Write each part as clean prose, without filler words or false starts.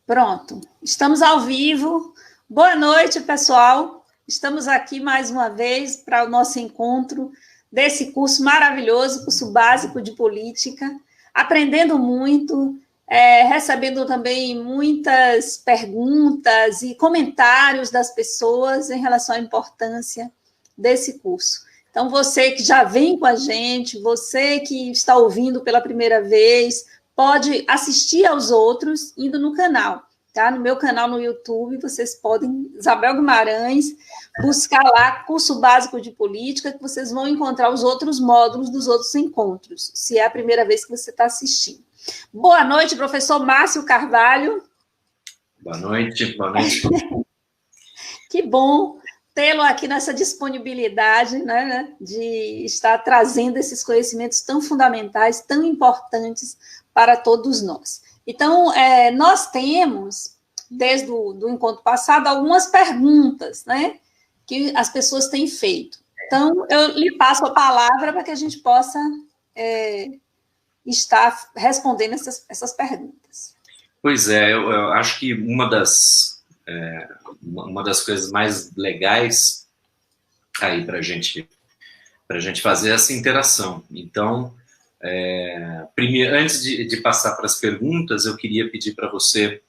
Pronto, estamos ao vivo. Boa noite, pessoal. Estamos aqui mais uma vez para o nosso encontro desse curso maravilhoso, curso básico de política, aprendendo muito, recebendo também muitas perguntas e comentários das pessoas em relação à importância desse curso. Então, você que já vem com a gente, você que está ouvindo pela primeira vez, pode assistir aos outros indo no canal, tá? No meu canal no YouTube, vocês podem, Isabel Guimarães, buscar lá curso básico de política, que vocês vão encontrar os outros módulos dos outros encontros, se é a primeira vez que você está assistindo. Boa noite, professor Márcio Carvalho. Boa noite, boa noite. Que bom tê-lo aqui nessa disponibilidade, né, de estar trazendo esses conhecimentos tão fundamentais, tão importantes para todos nós. Então, nós temos, desde o encontro passado, algumas perguntas, né, que as pessoas têm feito. Então, eu lhe passo a palavra para que a gente possa estar respondendo essas perguntas. Pois é, eu acho que uma das coisas mais legais aí para a gente fazer essa interação. Então, primeiro, antes de passar para as perguntas, eu queria pedir para você,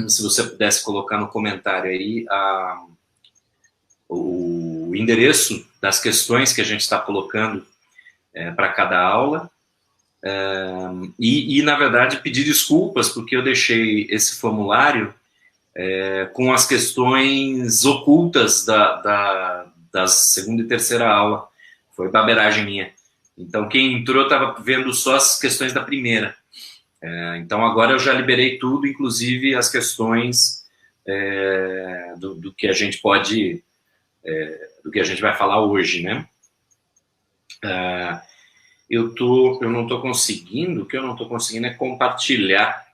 se você pudesse colocar no comentário aí o endereço das questões que a gente está colocando para cada aula, e, na verdade, pedir desculpas, porque eu deixei esse formulário com as questões ocultas da segunda e terceira aula. Foi baberagem minha. Então, quem entrou estava vendo só as questões da primeira. Então, agora eu já liberei tudo, inclusive as questões do que a gente pode... do que a gente vai falar hoje, né? Eu não estou conseguindo, o que eu não estou conseguindo é compartilhar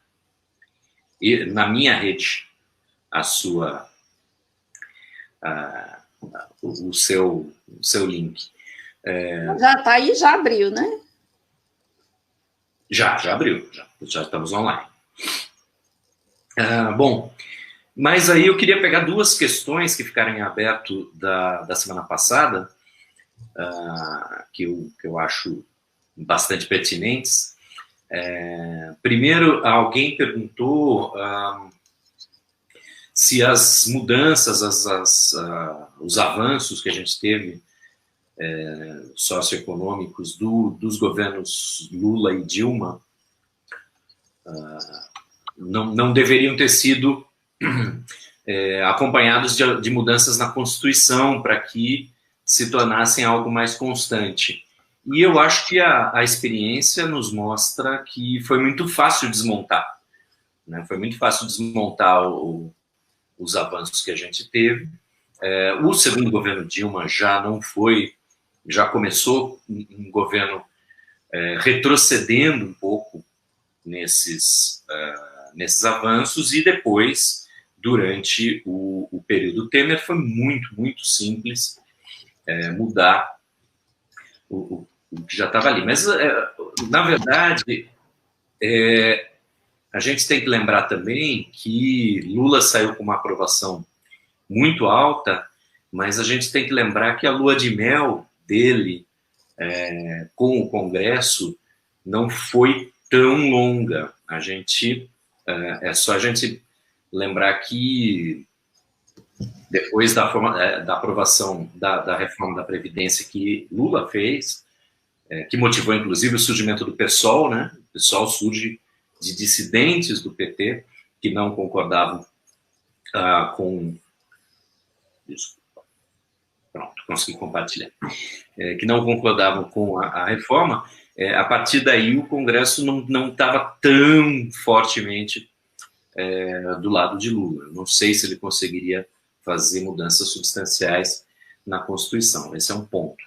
na minha rede o seu link. Já está aí, já abriu, né? Já abriu, já estamos online. Bom, mas aí eu queria pegar duas questões que ficaram em aberto da semana passada, que eu acho bastante pertinentes. Primeiro, alguém perguntou se as mudanças, os avanços que a gente teve socioeconômicos dos governos Lula e Dilma não deveriam ter sido acompanhados de mudanças na Constituição para que se tornassem algo mais constante. E eu acho que a experiência nos mostra que foi muito fácil desmontar, né? Foi muito fácil desmontar os avanços que a gente teve. O segundo governo Dilma já começou um governo retrocedendo um pouco nesses avanços, e depois, durante o período Temer, foi muito, muito simples mudar o que já estava ali. Mas, na verdade, a gente tem que lembrar também que Lula saiu com uma aprovação muito alta, mas a gente tem que lembrar que a lua de mel dele com o Congresso não foi tão longa. É só a gente lembrar que depois da aprovação da reforma da Previdência que Lula fez, que motivou inclusive o surgimento do PSOL, né? O PSOL surge de dissidentes do PT que não concordavam com... Desculpa. Pronto, consegui compartilhar. Que não concordavam com a reforma. A partir daí o Congresso não estava tão fortemente do lado de Lula. Não sei se ele conseguiria fazer mudanças substanciais na Constituição. Esse é um ponto.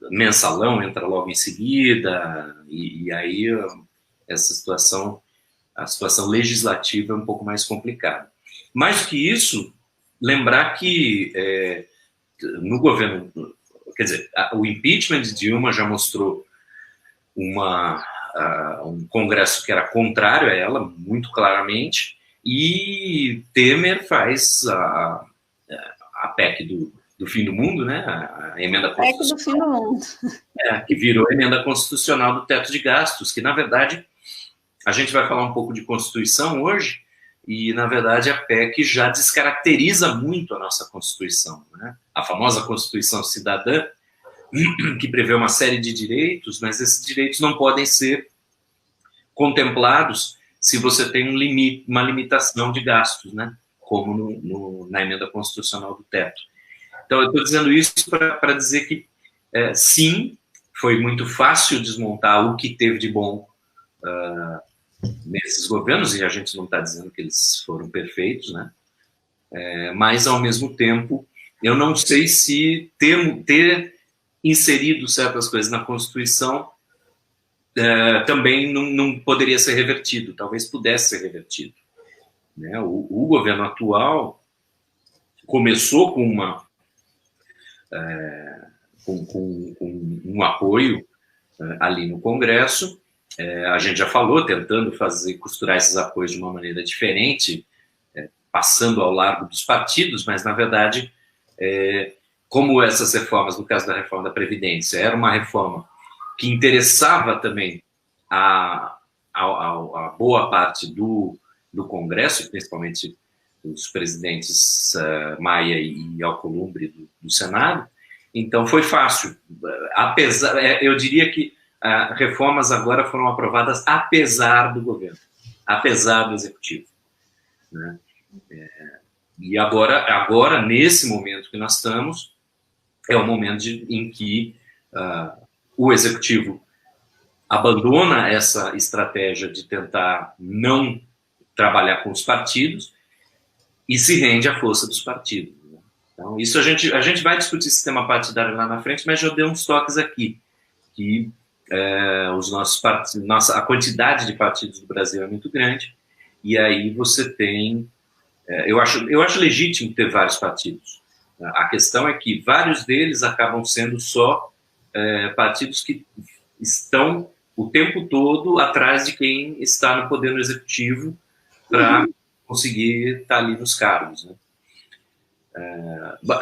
Mensalão entra logo em seguida, e aí a situação legislativa é um pouco mais complicada. Mais do que isso, lembrar que no governo, quer dizer, o impeachment de Dilma já mostrou uma um Congresso que era contrário a ela, muito claramente, e Temer faz a PEC do fim do mundo, né? A emenda constitucional. PEC do fim do mundo. Que virou a emenda constitucional do teto de gastos, que, na verdade, a gente vai falar um pouco de Constituição hoje, e, na verdade, a PEC já descaracteriza muito a nossa Constituição, né? A famosa Constituição Cidadã, que prevê uma série de direitos, mas esses direitos não podem ser contemplados se você tem uma limitação de gastos, né? Como na emenda constitucional do teto. Então, eu estou dizendo isso para dizer que, sim, foi muito fácil desmontar o que teve de bom nesses governos, e a gente não está dizendo que eles foram perfeitos, né? Mas, ao mesmo tempo, eu não sei se ter inserido certas coisas na Constituição também não poderia ser revertido, talvez pudesse ser revertido, né? O governo atual começou com um apoio ali no Congresso. A gente já falou, tentando costurar esses apoios de uma maneira diferente, passando ao largo dos partidos, mas, na verdade, como essas reformas, no caso da reforma da Previdência, era uma reforma que interessava também a boa parte do Congresso, principalmente os presidentes Maia e Alcolumbre do Senado, então foi fácil. Eu diria que reformas agora foram aprovadas apesar do governo, apesar do executivo, né? E agora, nesse momento que nós estamos, é o momento em que o executivo abandona essa estratégia de tentar não trabalhar com os partidos e se rende à força dos partidos, né? Então, isso a gente vai discutir sistema partidário lá na frente, mas já dei uns toques aqui, que os nossos partidos, a quantidade de partidos do Brasil é muito grande, e aí você tem... eu acho legítimo ter vários partidos. A questão é que vários deles acabam sendo só partidos que estão o tempo todo atrás de quem está no poder no executivo para conseguir estar ali nos cargos, né?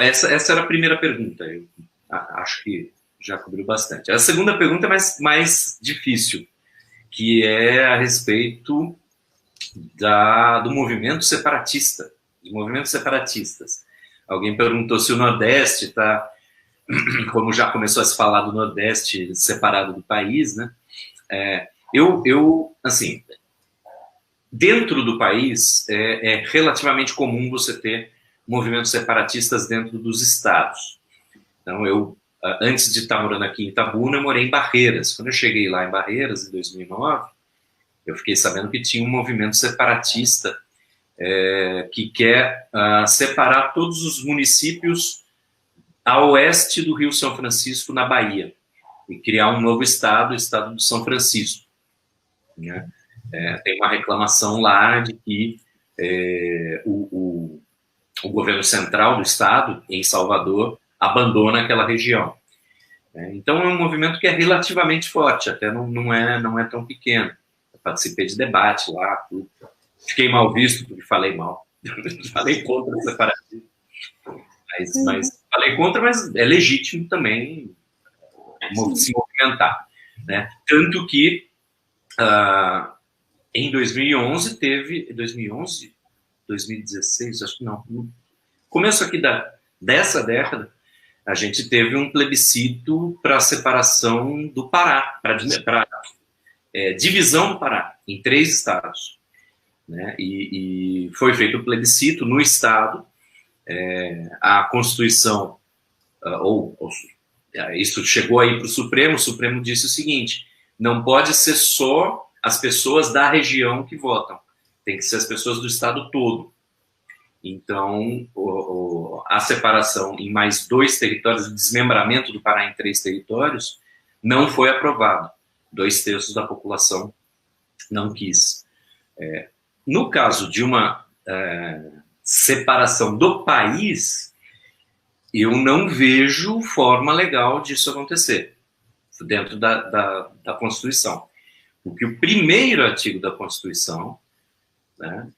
Essa era a primeira pergunta. Eu acho que já cobriu bastante. A segunda pergunta é mais difícil, que é a respeito do movimento separatista, dos movimentos separatistas. Alguém perguntou se o Nordeste está, como já começou a se falar do Nordeste separado do país, né? Assim, dentro do país é relativamente comum você ter movimentos separatistas dentro dos estados. Então, antes de estar morando aqui em Itabuna, eu morei em Barreiras. Quando eu cheguei lá em Barreiras, em 2009, eu fiquei sabendo que tinha um movimento separatista que quer separar todos os municípios a oeste do Rio São Francisco, na Bahia, e criar um novo estado, o estado de São Francisco, né? Tem uma reclamação lá de que o governo central do estado, em Salvador, abandona aquela região. Então, é um movimento que é relativamente forte, até não é tão pequeno. Eu participei de debate lá, tudo. Fiquei mal visto porque falei mal. Falei contra o separatismo. Mas falei contra, mas é legítimo também se movimentar, né? Tanto que em 2011 2016, acho que não. No começo aqui dessa década, a gente teve um plebiscito para a separação do Pará, para divisão do Pará em 3 estados, né? E foi feito o plebiscito no estado. A Constituição, isso chegou aí para o Supremo disse o seguinte: não pode ser só as pessoas da região que votam, tem que ser as pessoas do estado todo. Então, a separação em mais 2 territórios, o desmembramento do Pará em 3 territórios, não foi aprovado. 2/3 da população não quis. No caso de uma separação do país, eu não vejo forma legal disso acontecer dentro da Constituição. Porque o primeiro artigo da Constituição, né,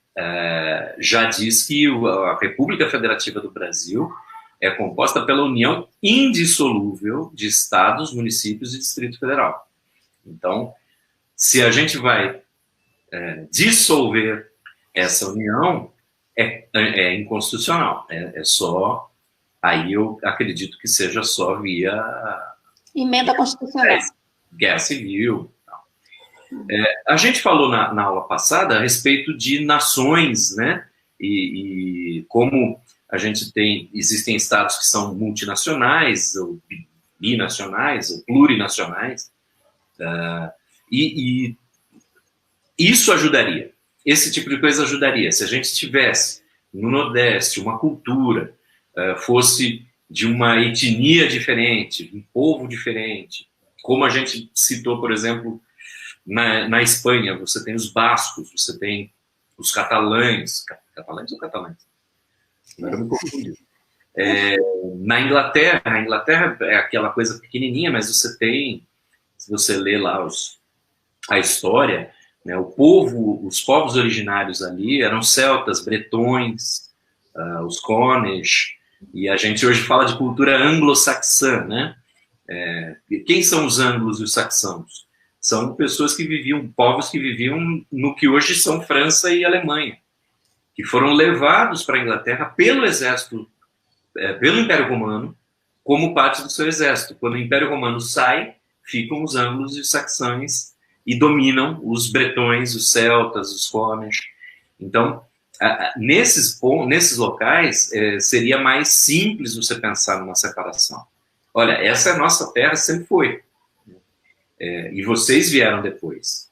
já diz que a República Federativa do Brasil é composta pela união indissolúvel de estados, municípios e Distrito Federal. Então, se a gente vai dissolver essa união, é inconstitucional. É só... Aí eu acredito que seja só via... Emenda constitucional. Guerra civil. A gente falou na aula passada a respeito de nações, né? E como a gente existem estados que são multinacionais, ou binacionais, ou plurinacionais, e isso ajudaria. Esse tipo de coisa ajudaria. Se a gente tivesse no Nordeste uma cultura, fosse de uma etnia diferente, de um povo diferente, como a gente citou, por exemplo, na Espanha, você tem os bascos, você tem os catalães. Catalães ou catalães? Agora eu me confundi. Na Inglaterra, a Inglaterra é aquela coisa pequenininha, mas você tem, se você lê lá a história, né, os povos originários ali eram celtas, bretões, os Cornish, e a gente hoje fala de cultura anglo-saxã, né? Quem são os anglos e os saxãos? São pessoas que viviam, povos que viviam no que hoje são França e Alemanha, que foram levados para a Inglaterra pelo exército, pelo Império Romano, como parte do seu exército. Quando o Império Romano sai, ficam os anglos e os saxões e dominam os bretões, os celtas, os Cornish. Então, nesses locais, seria mais simples você pensar numa separação. Olha, essa é a nossa terra, sempre foi. E vocês vieram depois.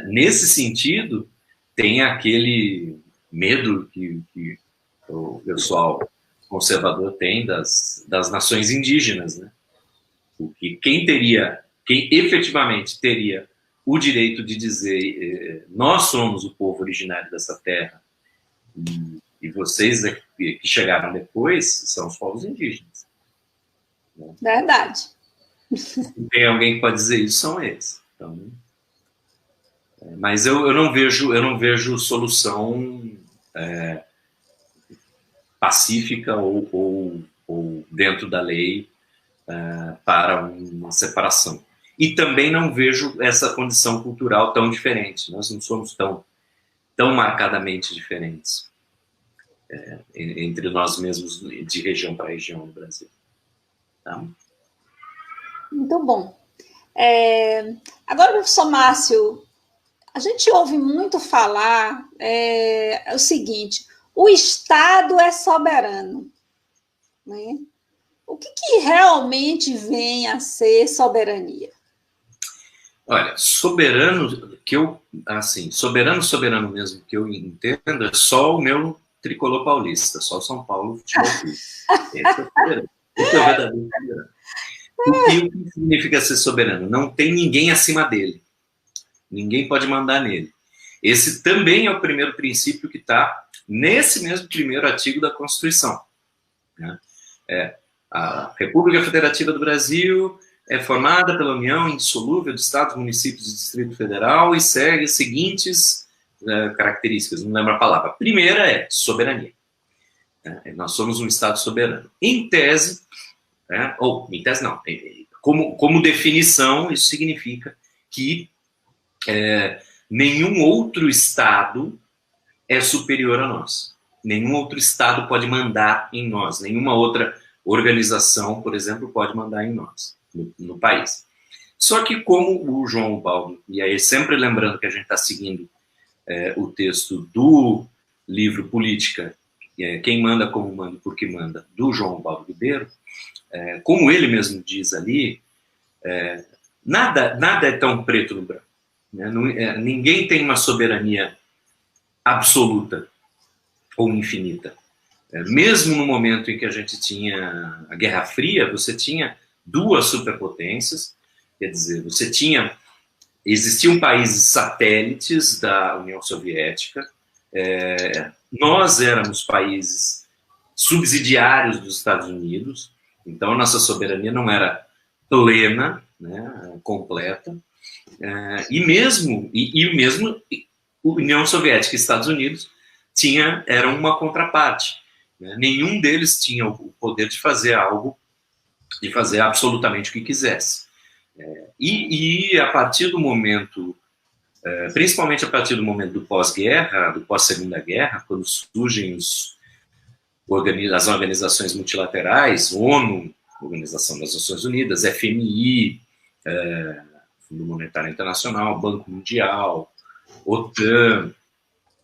Nesse sentido, tem aquele medo que o pessoal conservador tem das nações indígenas, né? Porque quem efetivamente teria o direito de dizer nós somos o povo originário dessa terra e vocês que chegaram depois são os povos indígenas. Verdade. Se tem alguém que pode dizer isso, são eles. Então, mas eu não vejo solução pacífica ou dentro da lei para uma separação. E também não vejo essa condição cultural tão diferente. Nós não somos tão marcadamente diferentes entre nós mesmos, de região para região no Brasil. Tá? Muito bom. Agora, professor Márcio, a gente ouve muito falar o seguinte: o Estado é soberano, né? O que realmente vem a ser soberania? Olha, soberano mesmo que eu entendo é só o meu tricolor paulista, só o São Paulo Futebol Clube. Esse é soberano. Esse é o verdadeiro soberano. O que significa ser soberano? Não tem ninguém acima dele. Ninguém pode mandar nele. Esse também é o primeiro princípio que está nesse mesmo primeiro artigo da Constituição. Né? A República Federativa do Brasil é formada pela união indissolúvel de Estados, municípios e Distrito Federal e segue as seguintes características, não lembro a palavra. A primeira é soberania. Nós somos um Estado soberano. Em tese, em tese não, como definição, isso significa que nenhum outro Estado é superior a nós. Nenhum outro Estado pode mandar em nós. Nenhuma outra organização, por exemplo, pode mandar em nós, no país. Só que como o João Ubaldo, e aí sempre lembrando que a gente está seguindo o texto do livro Política, Quem Manda, Como Manda e Por Que Manda, do João Ubaldo Ribeiro, como ele mesmo diz ali, nada é tão preto no branco. Né? Ninguém tem uma soberania absoluta ou infinita. Mesmo no momento em que a gente tinha a Guerra Fria, você tinha duas superpotências, quer dizer, existiam países satélites da União Soviética, nós éramos países subsidiários dos Estados Unidos, então a nossa soberania não era plena, né, completa, E mesmo União Soviética e Estados Unidos eram uma contraparte, né? Nenhum deles tinha o poder de fazer absolutamente o que quisesse. E a partir do momento, principalmente a partir do momento do pós-guerra, do pós-segunda guerra, quando surgem as organizações multilaterais, ONU, Organização das Nações Unidas, FMI, Fundo Monetário Internacional, Banco Mundial, OTAN,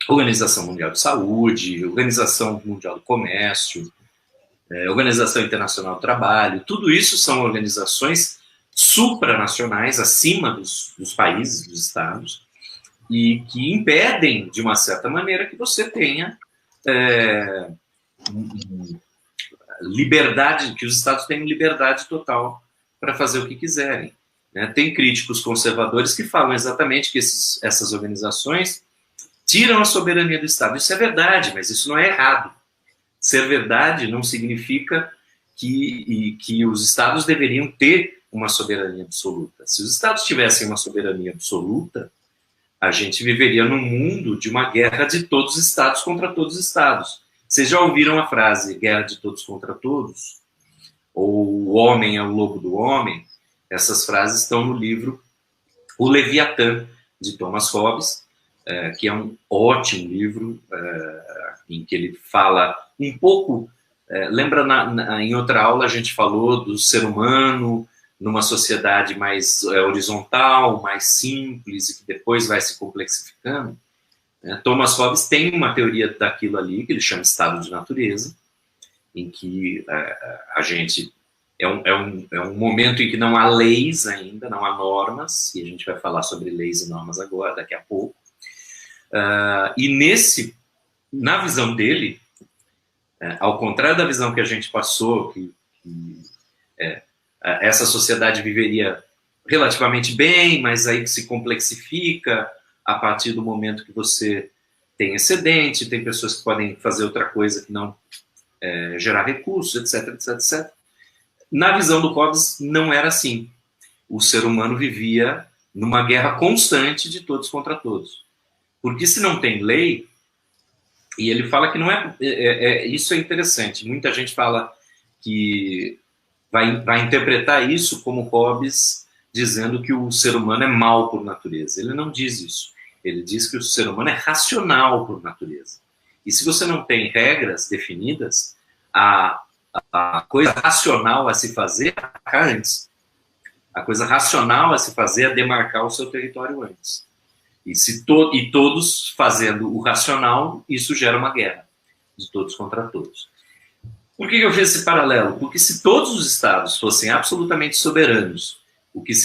Organização Mundial de Saúde, Organização Mundial do Comércio, Organização Internacional do Trabalho, tudo isso são organizações supranacionais, acima dos países, dos estados, e que impedem, de uma certa maneira, que você tenha liberdade, que os estados tenham liberdade total para fazer o que quiserem. Tem críticos conservadores que falam exatamente que essas organizações tiram a soberania do Estado. Isso é verdade, mas isso não é errado. Ser verdade não significa que os estados deveriam ter uma soberania absoluta. Se os estados tivessem uma soberania absoluta, a gente viveria num mundo de uma guerra de todos os estados contra todos os estados. Vocês já ouviram a frase guerra de todos contra todos? Ou o homem é o lobo do homem? Essas frases estão no livro O Leviatã, de Thomas Hobbes, que é um ótimo livro, em que ele fala um pouco... lembra, em outra aula, a gente falou do ser humano numa sociedade mais horizontal, mais simples, e que depois vai se complexificando. Thomas Hobbes tem uma teoria daquilo ali, que ele chama estado de natureza, em que a gente... É um momento em que não há leis ainda, não há normas, e a gente vai falar sobre leis e normas agora, daqui a pouco. E na visão dele, ao contrário da visão que a gente passou, que essa sociedade viveria relativamente bem, mas aí se complexifica a partir do momento que você tem excedente, tem pessoas que podem fazer outra coisa que não gerar recursos, etc, etc, etc. Na visão do Hobbes, não era assim. O ser humano vivia numa guerra constante de todos contra todos. Porque se não tem lei, e ele fala que não isso é interessante, muita gente fala que vai interpretar isso como Hobbes dizendo que o ser humano é mau por natureza. Ele não diz isso. Ele diz que o ser humano é racional por natureza. E se você não tem regras definidas, a coisa racional a se fazer é antes. A coisa racional a se fazer é demarcar o seu território antes. E todos fazendo o racional, isso gera uma guerra de todos contra todos. Por que eu fiz esse paralelo? Porque se todos os estados fossem absolutamente soberanos, o que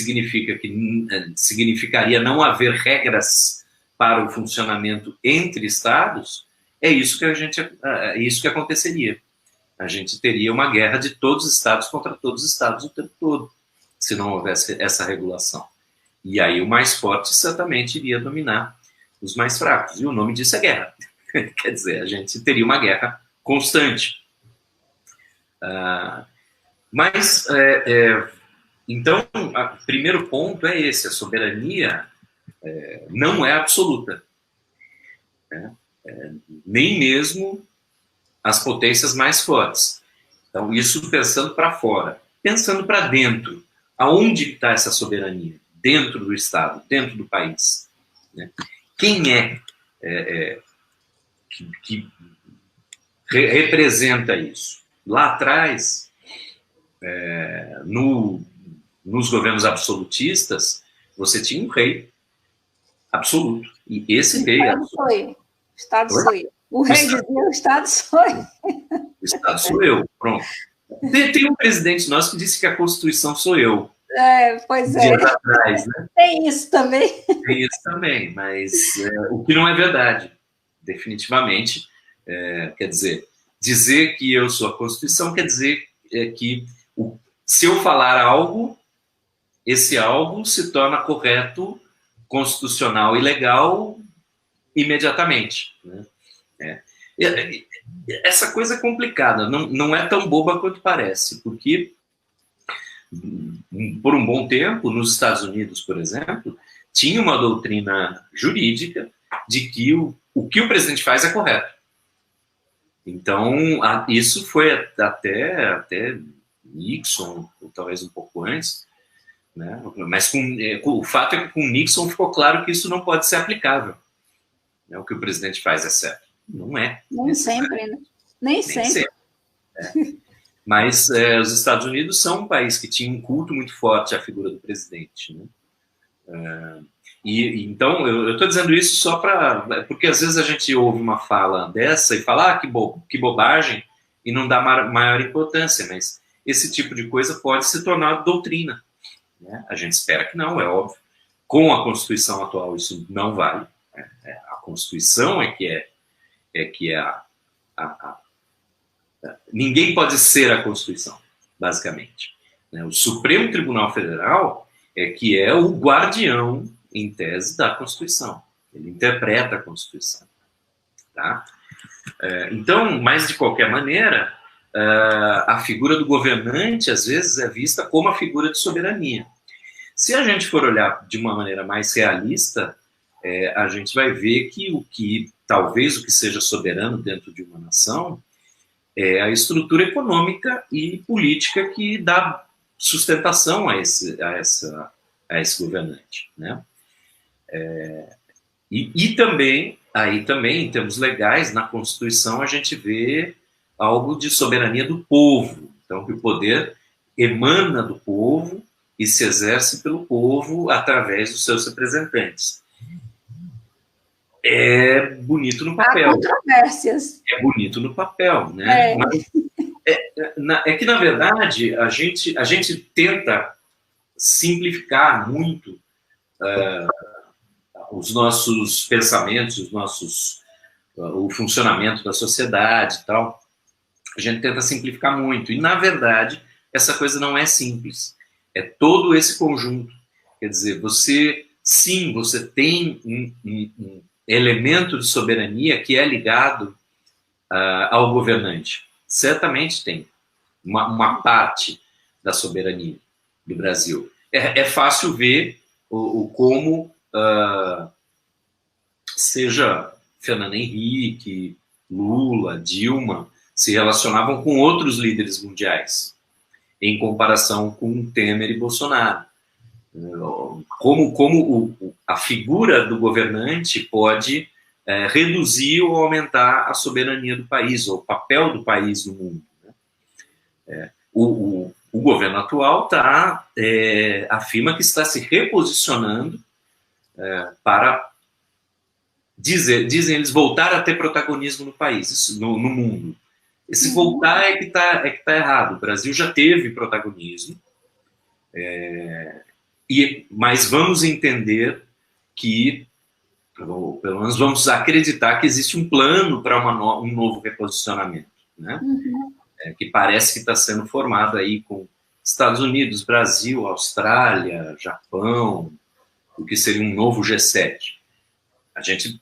significaria não haver regras para o funcionamento entre estados, é isso que aconteceria. A gente teria uma guerra de todos os estados contra todos os estados o tempo todo, se não houvesse essa regulação. E aí o mais forte certamente iria dominar os mais fracos. E o nome disso é guerra. Quer dizer, a gente teria uma guerra constante. Então, o primeiro ponto é esse: a soberania não é absoluta. Nem mesmo as potências mais fortes. Então, isso pensando para fora. Pensando para dentro. Aonde está essa soberania? Dentro do Estado, dentro do país. Quem que representa isso? Lá atrás, nos governos absolutistas, você tinha um rei absoluto. E esse rei... O Estado sou eu. O rei dizia, o Estado sou eu. O Estado sou eu, pronto. Tem um presidente nosso que disse que a Constituição sou eu. Pois é. Dias atrás, né? Tem isso também. Tem isso também, mas o que não é verdade, definitivamente. Quer dizer que eu sou a Constituição quer dizer que se eu falar algo, esse algo se torna correto, constitucional e legal imediatamente, né? Essa coisa é complicada, não é tão boba quanto parece, porque por um bom tempo, nos Estados Unidos, por exemplo, tinha uma doutrina jurídica de que o que o presidente faz é correto. Então, isso foi até Nixon, ou talvez um pouco antes, né? Mas o fato é que com Nixon ficou claro que isso não pode ser aplicável. Né? O que o presidente faz é certo. Não é. Nem sempre, né? Nem sempre. É. Mas os Estados Unidos são um país que tinha um culto muito forte à figura do presidente. Né? Então, eu estou dizendo isso só porque às vezes a gente ouve uma fala dessa e fala, que bobagem, e não dá maior importância, mas esse tipo de coisa pode se tornar doutrina. Né? A gente espera que não, é óbvio. Com a Constituição atual isso não vale. A Constituição é que é ninguém pode ser a Constituição, basicamente. Né? O Supremo Tribunal Federal é que é o guardião, em tese, da Constituição. Ele interpreta a Constituição. Tá? Então, mas de qualquer maneira, a figura do governante, às vezes, é vista como a figura de soberania. Se a gente for olhar de uma maneira mais realista, a gente vai ver que talvez o que seja soberano dentro de uma nação é a estrutura econômica e política que dá sustentação a esse governante. Né? E também, em termos legais, na Constituição, a gente vê algo de soberania do povo. Então, que o poder emana do povo e se exerce pelo povo através dos seus representantes. É bonito no papel. Há controvérsias. É bonito no papel, né? Mas que, na verdade, a gente tenta simplificar muito os nossos pensamentos, o funcionamento da sociedade e tal. A gente tenta simplificar muito. E, na verdade, essa coisa não é simples. É todo esse conjunto. Quer dizer, você tem um elemento de soberania que é ligado ao governante. Certamente tem uma parte da soberania do Brasil. É fácil ver como seja Fernando Henrique, Lula, Dilma se relacionavam com outros líderes mundiais em comparação com Temer e Bolsonaro. Como a figura do governante pode reduzir ou aumentar a soberania do país, ou o papel do país no mundo. Né? O governo atual afirma que está se reposicionando para, dizem eles, voltar a ter protagonismo no país, no mundo. Esse voltar é que tá errado. O Brasil já teve protagonismo, mas vamos entender que, ou pelo menos vamos acreditar que existe um plano para um novo reposicionamento, né? Que parece que está sendo formado aí com Estados Unidos, Brasil, Austrália, Japão, o que seria um novo G7. A gente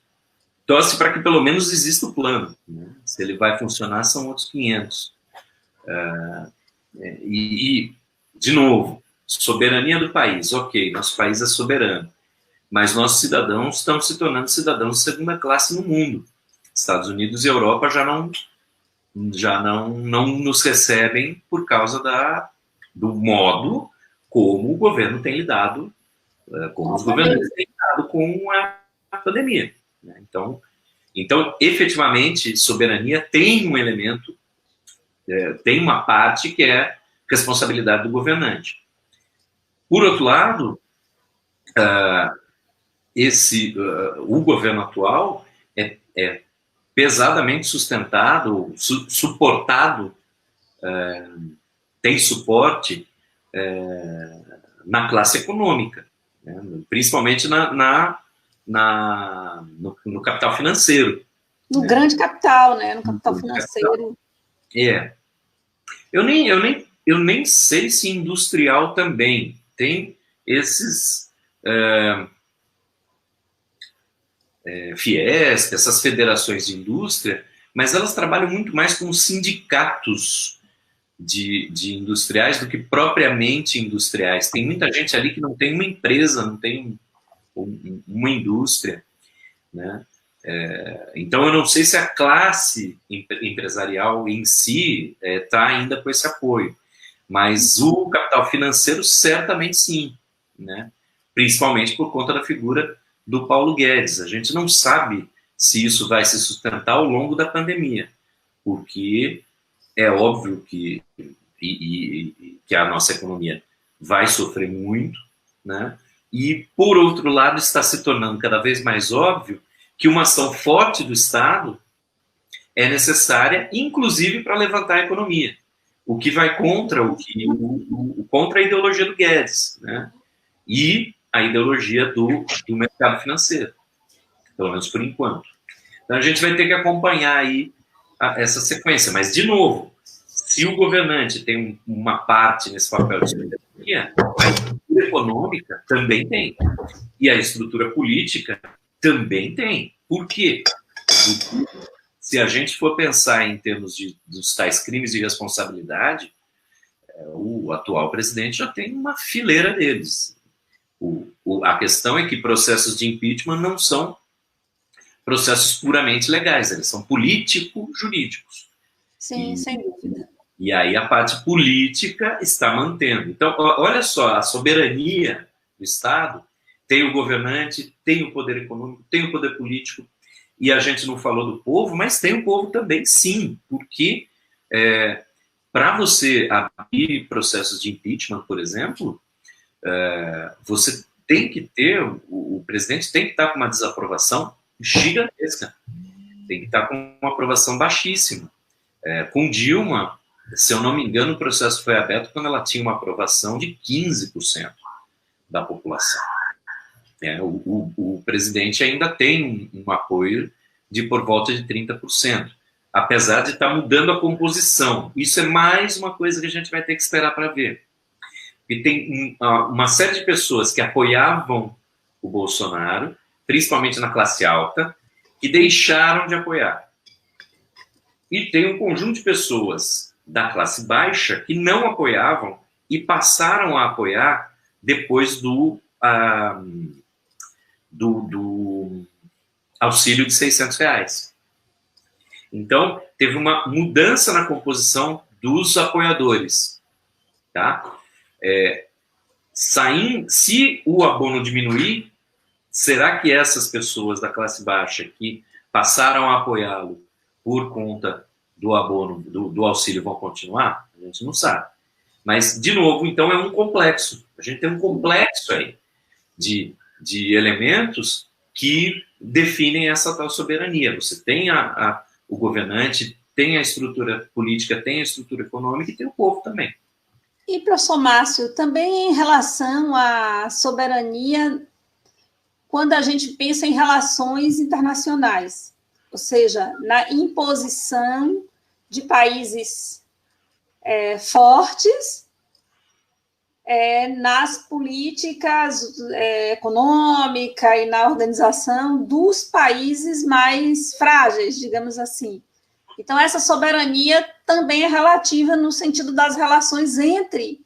torce para que pelo menos exista o plano. Né? Se ele vai funcionar, são outros 500. De novo, soberania do país. Ok, nosso país é soberano, mas nossos cidadãos estão se tornando cidadãos de segunda classe no mundo. Estados Unidos e Europa já não nos recebem por causa do modo como o governo tem lidado, como os governantes têm lidado com a pandemia. Né? Então, efetivamente, soberania tem um elemento, tem uma parte que é responsabilidade do governante. Por outro lado, o governo atual é pesadamente sustentado, suportado, tem suporte na classe econômica, né? Principalmente no capital financeiro. No grande capital, né? No capital financeiro. Eu nem sei se industrial também tem esses Fiesp, essas federações de indústria, mas elas trabalham muito mais com sindicatos de industriais do que propriamente industriais. Tem muita gente ali que não tem uma empresa, não tem uma indústria, né? Então, eu não sei se a classe empresarial em si está ainda com esse apoio, mas o capital financeiro certamente sim, né? Principalmente por conta da figura do Paulo Guedes. A gente não sabe se isso vai se sustentar ao longo da pandemia, porque é óbvio que, que a nossa economia vai sofrer muito, né? E, por outro lado, está se tornando cada vez mais óbvio que uma ação forte do Estado é necessária, inclusive para levantar a economia, o que vai contra contra a ideologia do Guedes, né? E a ideologia do mercado financeiro, pelo menos por enquanto. Então a gente vai ter que acompanhar aí essa sequência, mas de novo, se o governante tem uma parte nesse papel de soberania, a estrutura econômica também tem, e a estrutura política também tem. Por quê? Porque se a gente for pensar em termos dos tais crimes de responsabilidade, o atual presidente já tem uma fileira deles. A questão é que processos de impeachment não são processos puramente legais, eles são político-jurídicos. Sim, sem dúvida. E aí a parte política está mantendo. Então, olha só, a soberania do Estado tem o governante, tem o poder econômico, tem o poder político, e a gente não falou do povo, mas tem o povo também, sim, porque para você abrir processos de impeachment, por exemplo, você tem que ter, o presidente tem que estar com uma desaprovação gigantesca, tem que estar com uma aprovação baixíssima. Com Dilma, se eu não me engano, o processo foi aberto quando ela tinha uma aprovação de 15% da população. O presidente ainda tem um apoio de por volta de 30%, apesar de estar mudando a composição. Isso é mais uma coisa que a gente vai ter que esperar para ver. E tem uma série de pessoas que apoiavam o Bolsonaro, principalmente na classe alta, que deixaram de apoiar. E tem um conjunto de pessoas da classe baixa que não apoiavam e passaram a apoiar depois do auxílio de R$600. Então, teve uma mudança na composição dos apoiadores. Tá? Se o abono diminuir, será que essas pessoas da classe baixa que passaram a apoiá-lo por conta do abono, do auxílio, vão continuar? A gente não sabe. Mas, de novo, então é um complexo. A gente tem um complexo aí de elementos que definem essa tal soberania. Você tem o governante, tem a estrutura política, tem a estrutura econômica e tem o povo também. E, professor Márcio, também em relação à soberania, quando a gente pensa em relações internacionais, ou seja, na imposição de países fortes nas políticas econômicas e na organização dos países mais frágeis, digamos assim. Então, essa soberania também é relativa no sentido das relações entre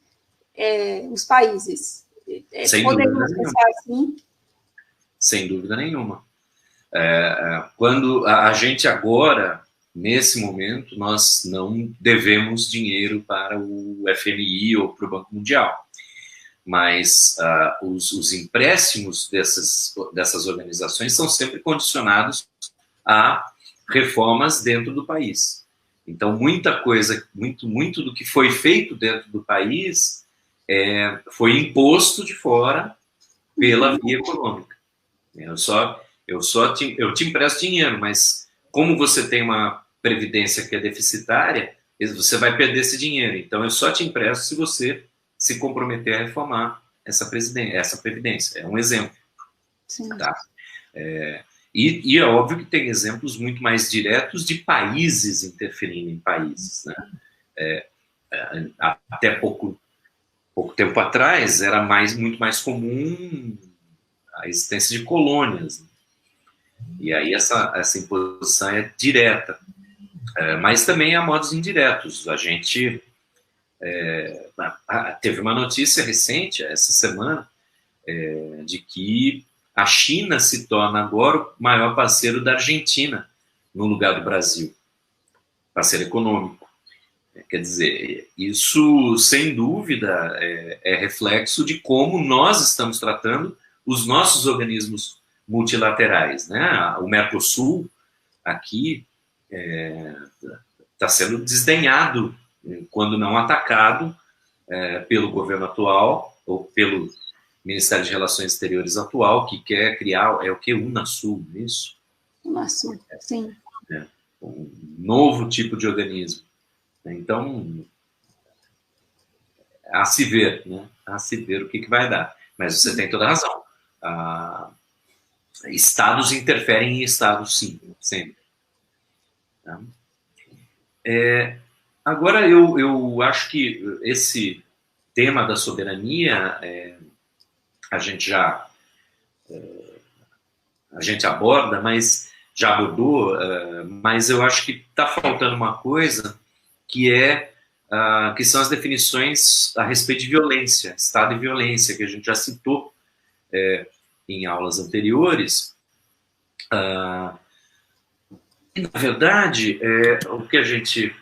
os países. Podemos pensar assim? Sem dúvida nenhuma. Quando a gente agora, nesse momento, nós não devemos dinheiro para o FMI ou para o Banco Mundial, mas os empréstimos dessas organizações são sempre condicionados a reformas dentro do país. Então, muita coisa, muito do que foi feito dentro do país foi imposto de fora pela via econômica. Eu te empresto dinheiro, mas como você tem uma previdência que é deficitária, você vai perder esse dinheiro. Então, eu só te empresto se você se comprometer a reformar essa previdência. É um exemplo. Sim. Tá? E é óbvio que tem exemplos muito mais diretos de países interferindo em países. Né? Até pouco tempo atrás, era muito mais comum a existência de colônias. E aí essa imposição é direta. Mas também há modos indiretos. A gente teve uma notícia recente, essa semana, de que a China se torna agora o maior parceiro da Argentina no lugar do Brasil, parceiro econômico. Quer dizer, isso, sem dúvida, é reflexo de como nós estamos tratando os nossos organismos multilaterais, né? O Mercosul, aqui, está sendo desdenhado, quando não atacado, pelo governo atual, ou pelo Ministério de Relações Exteriores atual, que quer criar, o que? Unasul, isso? Unasul, sim. Um novo tipo de organismo. Então, a se ver, né? A se ver o que vai dar. Mas você tem toda a razão. Estados interferem em estados, sim, sempre. Tá? Agora, eu acho que esse tema da soberania, a gente aborda, mas já abordou, mas eu acho que está faltando uma coisa que são as definições a respeito de violência, estado de violência, que a gente já citou em aulas anteriores. E, na verdade, o que a gente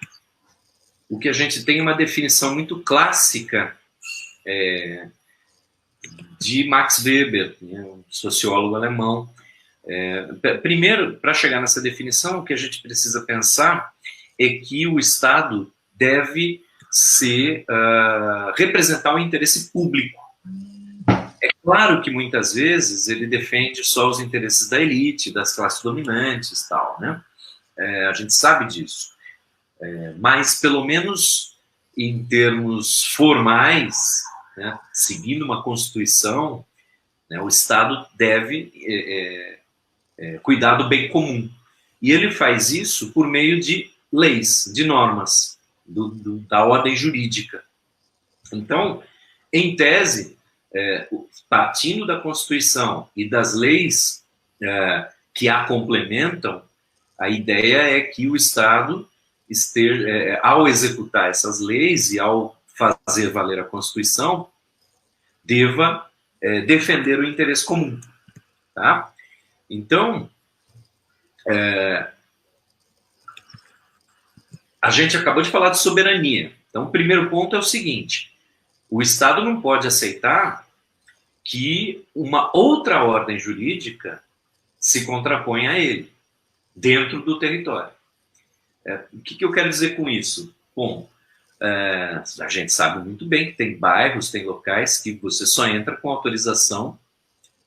tem é uma definição muito clássica de Max Weber, né, um sociólogo alemão. Primeiro, para chegar nessa definição, o que a gente precisa pensar é que o Estado deve representar o interesse público. É claro que muitas vezes ele defende só os interesses da elite, das classes dominantes, tal, né? A gente sabe disso. Mas, pelo menos em termos formais, né, seguindo uma Constituição, né, o Estado deve cuidar do bem comum. E ele faz isso por meio de leis, de normas, da ordem jurídica. Então, em tese, partindo da Constituição e das leis que a complementam, a ideia é que o Estado, ao executar essas leis e ao fazer valer a Constituição, deva defender o interesse comum. Tá? Então, a gente acabou de falar de soberania. Então, o primeiro ponto é o seguinte: o Estado não pode aceitar que uma outra ordem jurídica se contraponha a ele, dentro do território. O que eu quero dizer com isso? Bom, a gente sabe muito bem que tem bairros, tem locais que você só entra com autorização,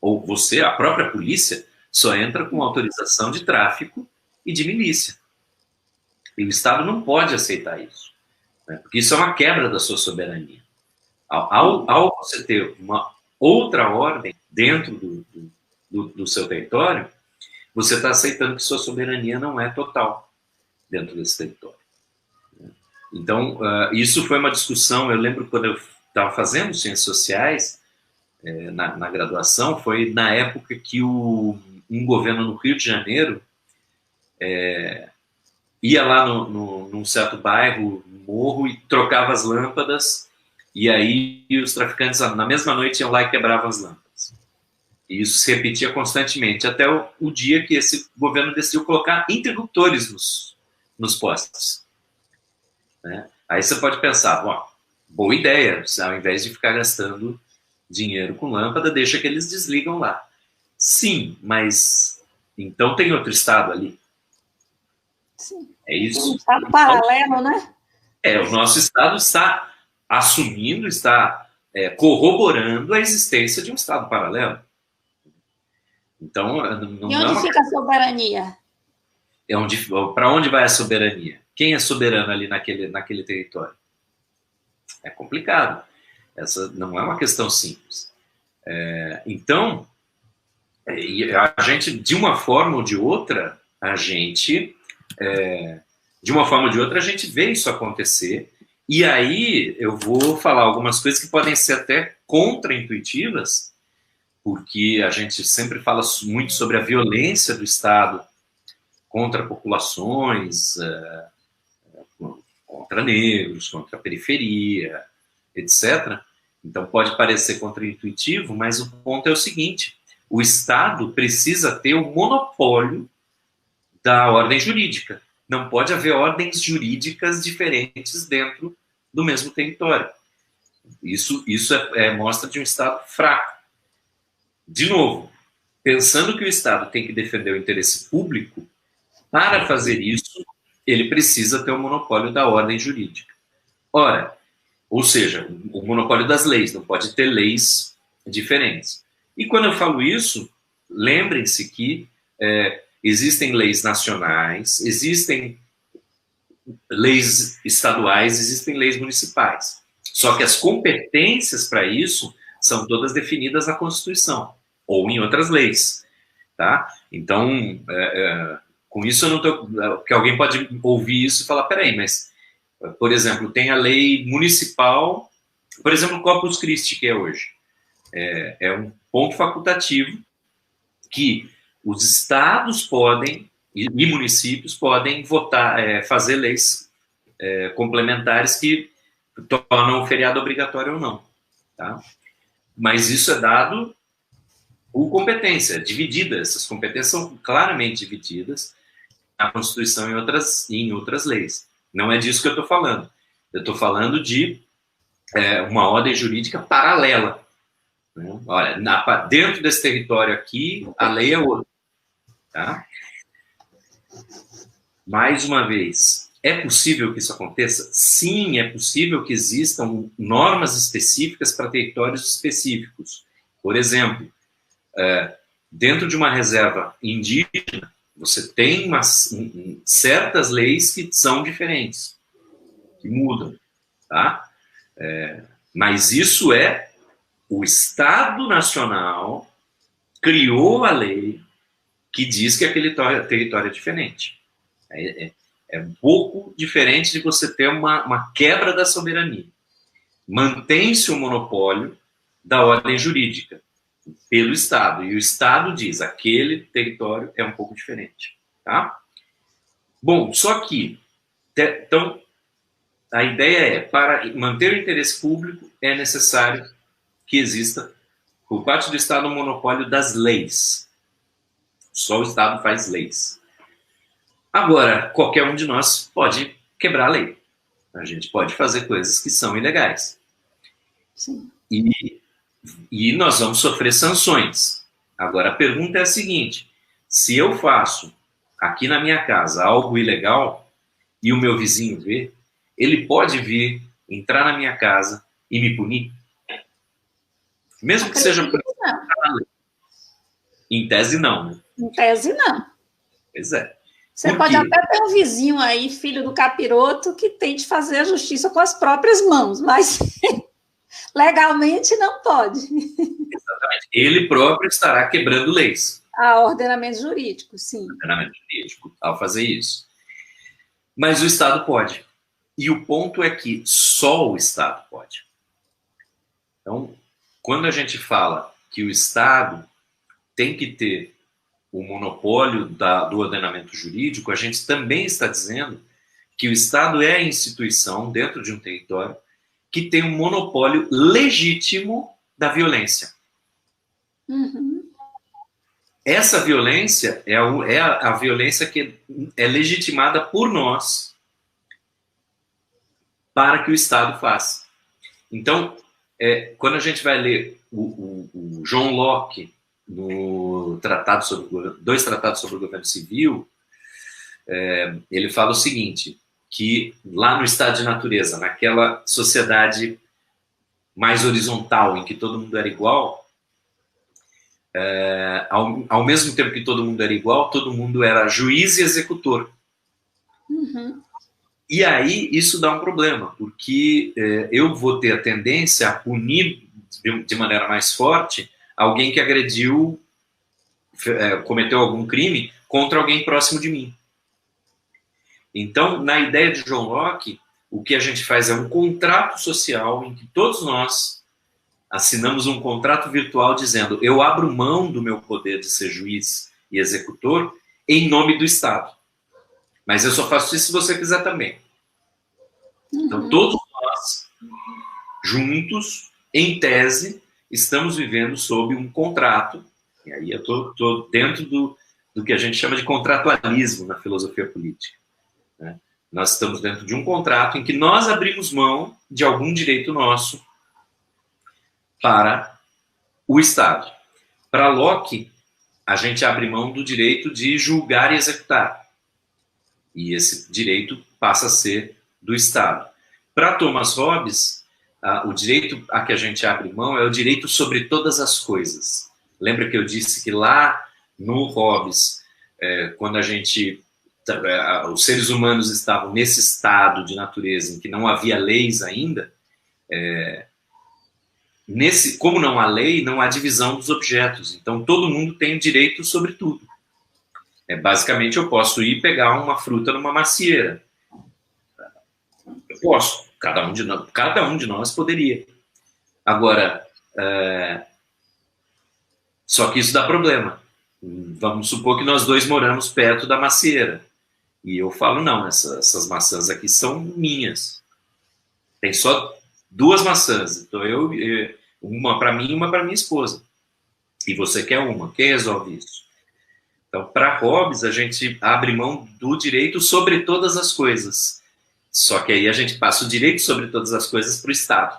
ou a própria polícia, só entra com autorização de tráfico e de milícia. E o Estado não pode aceitar isso, né? Porque isso é uma quebra da sua soberania. Ao você ter uma outra ordem dentro do seu território, você está aceitando que sua soberania não é total dentro desse território. Então, isso foi uma discussão, eu lembro quando eu estava fazendo ciências sociais, na graduação, foi na época que um governo no Rio de Janeiro ia lá num certo bairro, morro, e trocava as lâmpadas, e aí os traficantes, na mesma noite, iam lá e quebravam as lâmpadas. E isso se repetia constantemente, até o dia que esse governo decidiu colocar interruptores nos postes. Né? Aí você pode pensar, bom, boa ideia, ao invés de ficar gastando dinheiro com lâmpada, deixa que eles desligam lá. Sim, mas então tem outro estado ali. Sim. É isso. Um estado paralelo, né? O nosso estado está assumindo, está corroborando a existência de um estado paralelo. Então, não e onde fica a soberania? Para onde vai a soberania? Quem é soberano ali naquele território? É complicado. Essa não é uma questão simples. Então, a gente, de uma forma ou de outra, a gente vê isso acontecer. E aí eu vou falar algumas coisas que podem ser até contraintuitivas, porque a gente sempre fala muito sobre a violência do Estado contra populações, contra negros, contra a periferia, etc. Então pode parecer contraintuitivo, mas o ponto é o seguinte: o Estado precisa ter o monopólio da ordem jurídica. Não pode haver ordens jurídicas diferentes dentro do mesmo território. Isso mostra de um Estado fraco. De novo, pensando que o Estado tem que defender o interesse público, para fazer isso, ele precisa ter o monopólio da ordem jurídica. Ora, ou seja, o monopólio das leis, não pode ter leis diferentes. E quando eu falo isso, lembrem-se que existem leis nacionais, existem leis estaduais, existem leis municipais. Só que as competências para isso são todas definidas na Constituição ou em outras leis, tá? Então, com isso eu não tô, porque alguém pode ouvir isso e falar, peraí, mas, por exemplo, tem a lei municipal, por exemplo, o Corpus Christi, que é hoje, é um ponto facultativo que os estados podem e municípios podem votar, fazer leis complementares que tornam o feriado obrigatório ou não, tá? Mas isso é dado por competência, dividida. Essas competências são claramente divididas na Constituição e em outras leis. Não é disso que eu estou falando. Eu estou falando de uma ordem jurídica paralela. Né? Olha, dentro desse território aqui, a lei é outra. Tá? Mais uma vez, é possível que isso aconteça? Sim, é possível que existam normas específicas para territórios específicos. Por exemplo, dentro de uma reserva indígena, você tem certas leis que são diferentes, que mudam, tá? Mas isso o Estado Nacional criou a lei que diz que aquele território é diferente. É um pouco diferente de você ter uma quebra da soberania. Mantém-se o monopólio da ordem jurídica pelo Estado. E o Estado diz, aquele território é um pouco diferente. Tá? Bom, só que, então, a ideia para manter o interesse público, é necessário que exista, por parte do Estado, um monopólio das leis. Só o Estado faz leis. Agora, qualquer um de nós pode quebrar a lei. A gente pode fazer coisas que são ilegais. Sim. E nós vamos sofrer sanções. Agora, a pergunta é a seguinte: se eu faço aqui na minha casa algo ilegal e o meu vizinho vê, ele pode vir, entrar na minha casa e me punir? Mesmo que seja por a lei. Em tese, não. Né? Em tese, não. Pois é. Você pode até ter um vizinho aí, filho do capiroto, que tente fazer a justiça com as próprias mãos, mas legalmente não pode. Exatamente. Ele próprio estará quebrando leis. Ordenamento jurídico, sim. Ordenamento jurídico, ao fazer isso. Mas o Estado pode. E o ponto é que só o Estado pode. Então, quando a gente fala que o Estado tem que ter o monopólio do ordenamento jurídico, a gente também está dizendo que o Estado é a instituição dentro de um território que tem um monopólio legítimo da violência. Uhum. Essa violência é a violência que é legitimada por nós para que o Estado faça. Então, quando a gente vai ler o John Locke, no dois tratados sobre o governo civil, ele fala o seguinte, que lá no estado de natureza, naquela sociedade mais horizontal, em que todo mundo era igual, ao mesmo tempo que todo mundo era igual, todo mundo era juiz e executor. Uhum. E aí isso dá um problema, porque eu vou ter a tendência a punir de maneira mais forte alguém que agrediu, cometeu algum crime contra alguém próximo de mim. Então, na ideia de John Locke, o que a gente faz é um contrato social em que todos nós assinamos um contrato virtual dizendo: eu abro mão do meu poder de ser juiz e executor em nome do Estado. Mas eu só faço isso se você fizer também. Uhum. Então, todos nós, juntos, em tese, estamos vivendo sob um contrato E aí eu tô dentro do que a gente chama de contratualismo na filosofia política, né? Nós estamos dentro de um contrato em que nós abrimos mão de algum direito nosso para o Estado. Para Locke, a gente abre mão do direito de julgar e executar. E esse direito passa a ser do Estado. Para Thomas Hobbes, o direito a que a gente abre mão é o direito sobre todas as coisas. Lembra que eu disse que lá no Hobbes, quando os seres humanos estavam nesse estado de natureza em que não havia leis ainda, como não há lei, não há divisão dos objetos. Então, todo mundo tem direito sobre tudo. Basicamente, eu posso ir pegar uma fruta numa macieira. Eu posso. Cada um de nós poderia. Agora, só que isso dá problema. Vamos supor que nós dois moramos perto da macieira. E eu falo, não, essas maçãs aqui são minhas. Tem só 2 maçãs. Então, uma para mim e uma para minha esposa. E você quer uma. Quem resolve isso? Então, para Hobbes, a gente abre mão do direito sobre todas as coisas. Só que aí a gente passa o direito sobre todas as coisas para o Estado.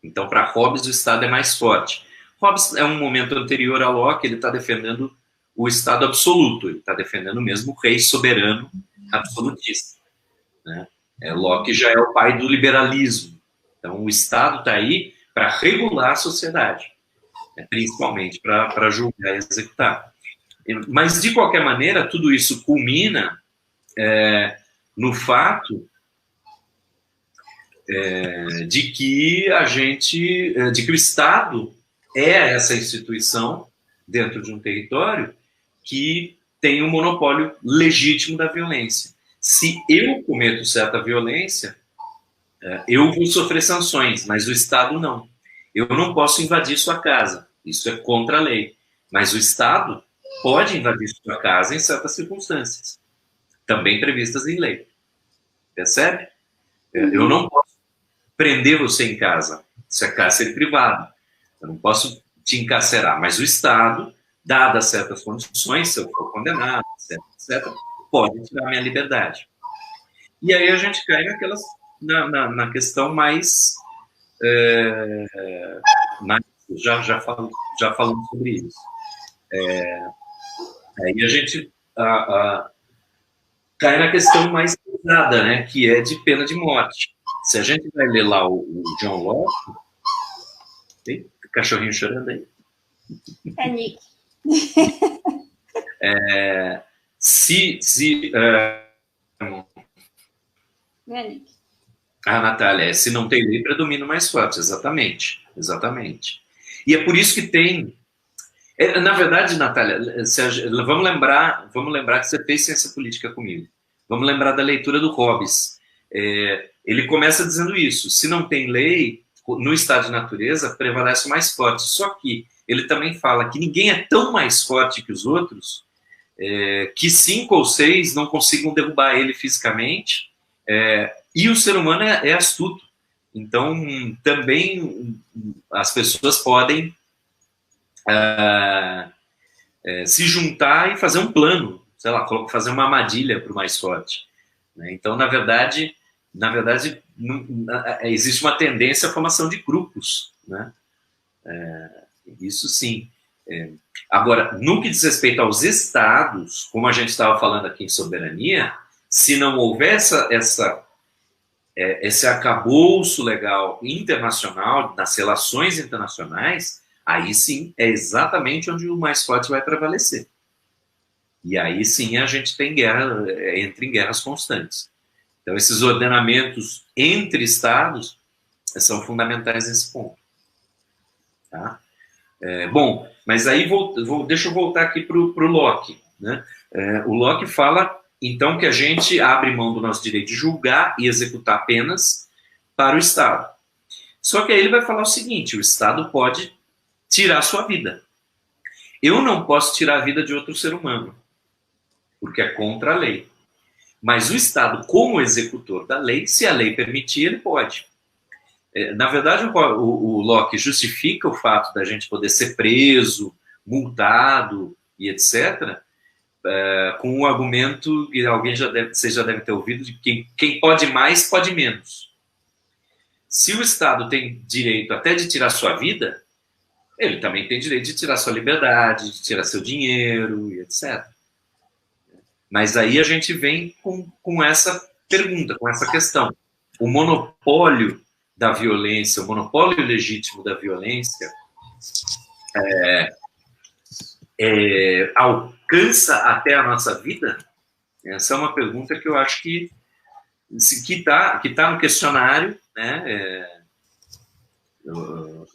Então, para Hobbes, o Estado é mais forte. Hobbes é um momento anterior a Locke, ele está defendendo o Estado absoluto, ele está defendendo mesmo o rei soberano absolutista, né? Locke já é o pai do liberalismo. Então, o Estado está aí para regular a sociedade, principalmente para julgar e executar. Mas, de qualquer maneira, tudo isso culmina no fato de que o Estado é essa instituição dentro de um território que tem um monopólio legítimo da violência. Se eu cometo certa violência, eu vou sofrer sanções, mas o Estado não. Eu não posso invadir sua casa, isso é contra a lei. Mas o Estado pode invadir sua casa em certas circunstâncias, também previstas em lei. Percebe? Eu não posso prender você em casa, se a casa é privada. Eu não posso te encarcerar, mas o Estado, dadas certas condições, se eu for condenado, etc., pode tirar minha liberdade. E aí a gente cai na questão mais... já falamos sobre isso. Aí a gente cai na questão mais pesada, né, que é de pena de morte. Se a gente vai ler lá o John Locke... Tem cachorrinho chorando aí? É Nick. É Nick. Natália, se não tem lei, predomina o mais forte, exatamente. E é por isso que tem... na verdade, Natália, vamos lembrar que você fez ciência política comigo. Vamos lembrar da leitura do Hobbes. Ele começa dizendo isso: se não tem lei, no estado de natureza, prevalece o mais forte. Só que ele também fala que ninguém é tão mais forte que os outros que 5 ou 6 não consigam derrubar ele fisicamente, e o ser humano é astuto. Então, também as pessoas podem se juntar e fazer um plano, sei lá, fazer uma armadilha para o mais forte, né? Então, na verdade, existe uma tendência à formação de grupos, né? Isso sim. Agora, no que diz respeito aos estados, como a gente estava falando aqui em soberania, se não houver esse arcabouço legal internacional, nas relações internacionais, aí sim é exatamente onde o mais forte vai prevalecer. E aí sim a gente tem entra em guerras constantes. Então, esses ordenamentos entre estados são fundamentais nesse ponto. Tá? Bom, mas aí deixa eu voltar aqui para o Locke, né? O Locke fala, então, que a gente abre mão do nosso direito de julgar e executar penas para o Estado. Só que aí ele vai falar o seguinte: o Estado pode tirar a sua vida. Eu não posso tirar a vida de outro ser humano, porque é contra a lei. Mas o Estado, como executor da lei, se a lei permitir, ele pode. Na verdade, o Locke justifica o fato da gente poder ser preso multado e etc., com o argumento que você já deve ter ouvido, de que quem pode mais, pode menos. Se o Estado tem direito até de tirar sua vida, ele também tem direito de tirar sua liberdade, de tirar seu dinheiro e etc. Mas aí a gente vem com essa pergunta, com essa questão. O monopólio da violência, o monopólio legítimo da violência alcança até a nossa vida? Essa é uma pergunta que eu acho que está no questionário, né? O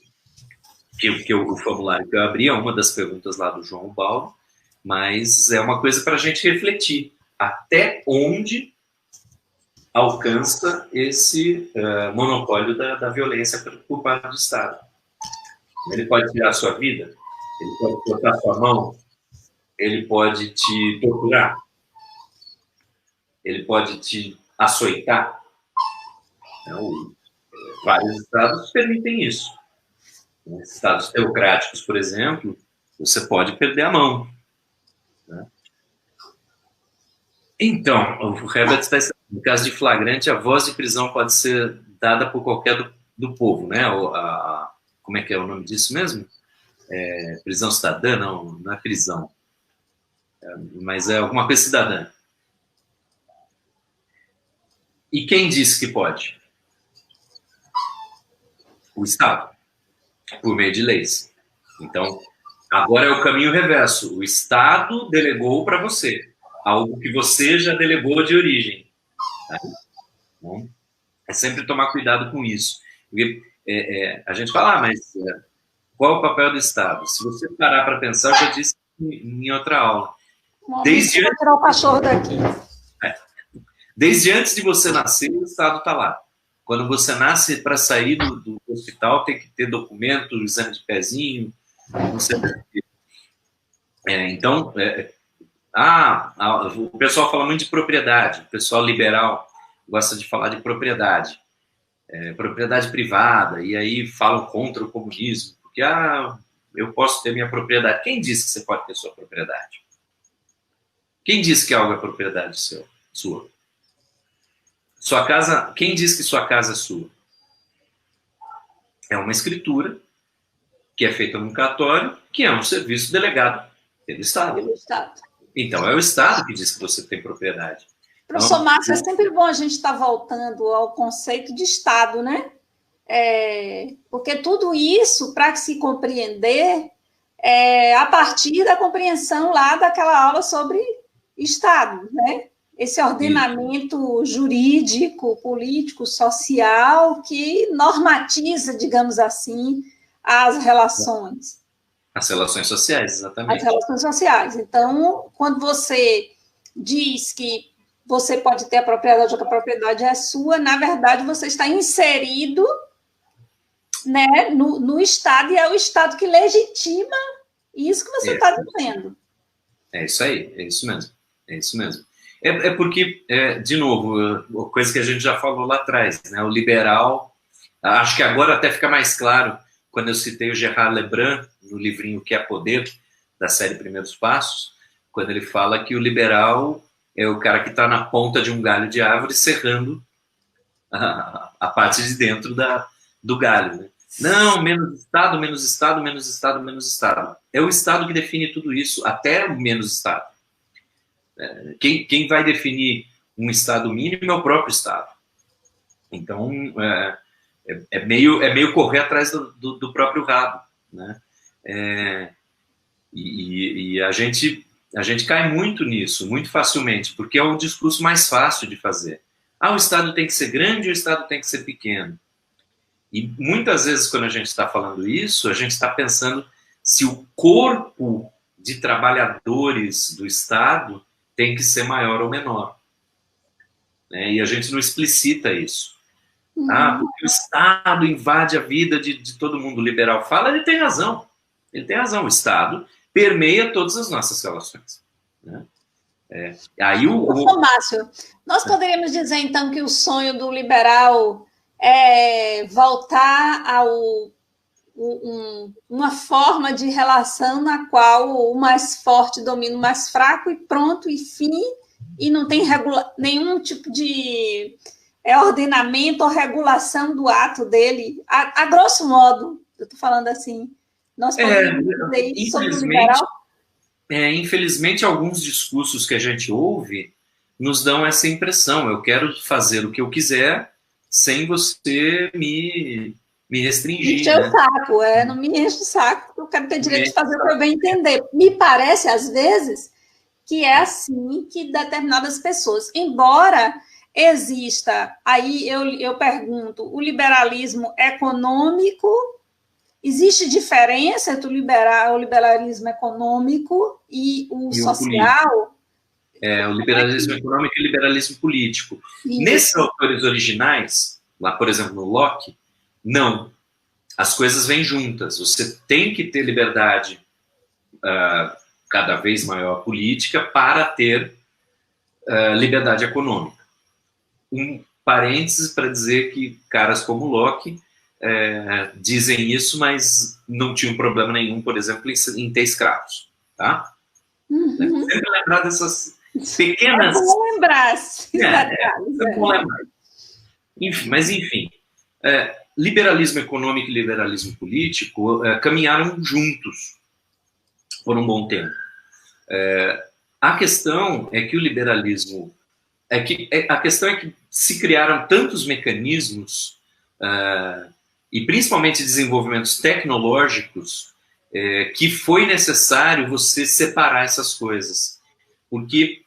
formulário que eu abri é uma das perguntas lá do João Baldo, mas é uma coisa para a gente refletir. Até onde alcança esse monopólio da violência por parte do Estado? Ele pode tirar a sua vida? Ele pode cortar a sua mão? Ele pode te torturar? Ele pode te açoitar? Então, vários estados permitem isso. Em estados teocráticos, por exemplo, você pode perder a mão. Né? Então, o Herbert está dizendo, no caso de flagrante, a voz de prisão pode ser dada por qualquer do povo, né? Como é que é o nome disso mesmo? Prisão cidadã? Não é prisão. Mas é alguma coisa cidadã. E quem disse que pode? O Estado, por meio de leis. Então, agora é o caminho reverso. O Estado delegou para você algo que você já delegou de origem. Tá? Então, é sempre tomar cuidado com isso. Porque a gente fala, mas qual é o papel do Estado? Se você parar para pensar, eu já disse em outra aula. Desde vou tirar o cachorro daqui. Desde antes de você nascer, o Estado está lá. Quando você nasce, para sair do hospital, tem que ter documento, exame de pezinho, não sei o que. Então, o pessoal fala muito de propriedade, o pessoal liberal gosta de falar de propriedade, propriedade privada, e aí falam contra o comunismo, porque eu posso ter minha propriedade. Quem disse que você pode ter sua propriedade? Quem disse que algo é propriedade sua? Sua casa, quem diz que sua casa é sua? É uma escritura que é feita num cartório, que é um serviço delegado pelo Estado. Então, é o Estado que diz que você tem propriedade. Professor Márcio, é sempre bom a gente estar voltando ao conceito de Estado, né? Porque tudo isso, para se compreender, a partir da compreensão lá daquela aula sobre Estado, né? Esse ordenamento jurídico, político, social, que normatiza, digamos assim, as relações. As relações sociais, exatamente. As relações sociais. Então, quando você diz que você pode ter a propriedade ou que a propriedade é sua, na verdade, você está inserido, né, no Estado, e é o Estado que legitima isso que você está dizendo. É isso aí, é isso mesmo. É isso mesmo. Porque, de novo, coisa que a gente já falou lá atrás, né? O liberal, acho que agora até fica mais claro, quando eu citei o Gerard Lebrun, no livrinho Que é Poder, da série Primeiros Passos, quando ele fala que o liberal é o cara que está na ponta de um galho de árvore serrando a parte de dentro do galho. Né? Não, menos Estado, menos Estado, menos Estado, menos Estado. É o Estado que define tudo isso, até o menos Estado. Quem vai definir um Estado mínimo é o próprio Estado. Então, é meio correr atrás do próprio rabo. Né? E a gente cai muito nisso, muito facilmente, porque é o discurso mais fácil de fazer. O Estado tem que ser grande ou o Estado tem que ser pequeno? E muitas vezes, quando a gente está falando isso, a gente está pensando se o corpo de trabalhadores do Estado tem que ser maior ou menor. Né? E a gente não explicita isso. Porque o Estado invade a vida de todo mundo. O liberal fala, ele tem razão. Ele tem razão. O Estado permeia todas as nossas relações. Né? Márcio, nós poderíamos dizer, então, que o sonho do liberal é voltar ao uma forma de relação na qual o mais forte domina o mais fraco e pronto, e fim, e não tem nenhum tipo de ordenamento ou regulação do ato dele, a grosso modo, eu estou falando assim, nós podemos dizer isso sobre o liberal? Infelizmente, alguns discursos que a gente ouve nos dão essa impressão, eu quero fazer o que eu quiser sem você me restringir. Encher o saco, não me enche o saco, eu quero ter direito de fazer o que eu bem entender. Me parece, às vezes, que é assim que determinadas pessoas, embora exista, aí eu pergunto, o liberalismo econômico, existe diferença entre o liberalismo econômico e o social? O liberalismo econômico e o liberalismo político. Isso. Nesses autores originais, lá, por exemplo, no Locke, não. As coisas vêm juntas. Você tem que ter liberdade cada vez maior política para ter liberdade econômica. Um parênteses para dizer que caras como Locke dizem isso, mas não tinham problema nenhum, por exemplo, em ter escravos. Tá? Sempre lembrar dessas pequenas... É bom lembrar. É bom lembrar. Enfim, liberalismo econômico e liberalismo político caminharam juntos por um bom tempo. A questão é que o liberalismo... a questão é que se criaram tantos mecanismos, e principalmente desenvolvimentos tecnológicos, que foi necessário você separar essas coisas. Porque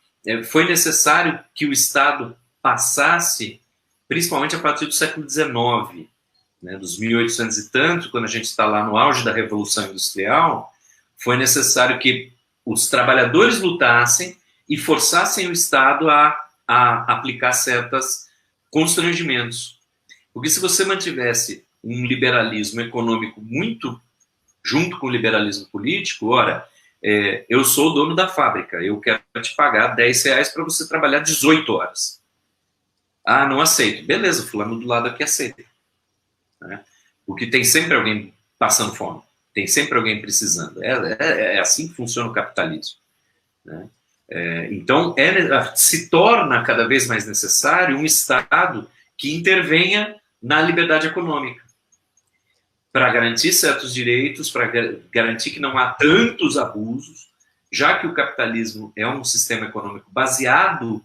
foi necessário que o Estado passasse, principalmente a partir do século XIX, né, dos 1800 e tanto, quando a gente está lá no auge da Revolução Industrial, foi necessário que os trabalhadores lutassem e forçassem o Estado a aplicar certos constrangimentos. Porque se você mantivesse um liberalismo econômico muito junto com o liberalismo político, ora, eu sou o dono da fábrica, eu quero te pagar R$10 para você trabalhar 18 horas. Ah, não aceito. Beleza, fulano do lado aqui aceita. Né? Porque tem sempre alguém passando fome, tem sempre alguém precisando. É assim que funciona o capitalismo. Né? Então, se torna cada vez mais necessário um Estado que intervenha na liberdade econômica, para garantir certos direitos, para garantir que não há tantos abusos, já que o capitalismo é um sistema econômico baseado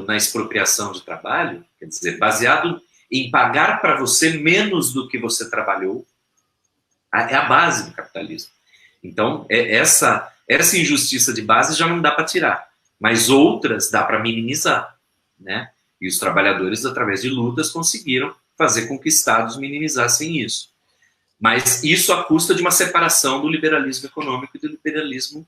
na expropriação de trabalho, quer dizer, baseado em pagar para você menos do que você trabalhou, é a base do capitalismo. Então, essa injustiça de base já não dá para tirar, mas outras dá para minimizar, né? E os trabalhadores, através de lutas, conseguiram fazer com que estados minimizassem isso. Mas isso à custa de uma separação do liberalismo econômico e do liberalismo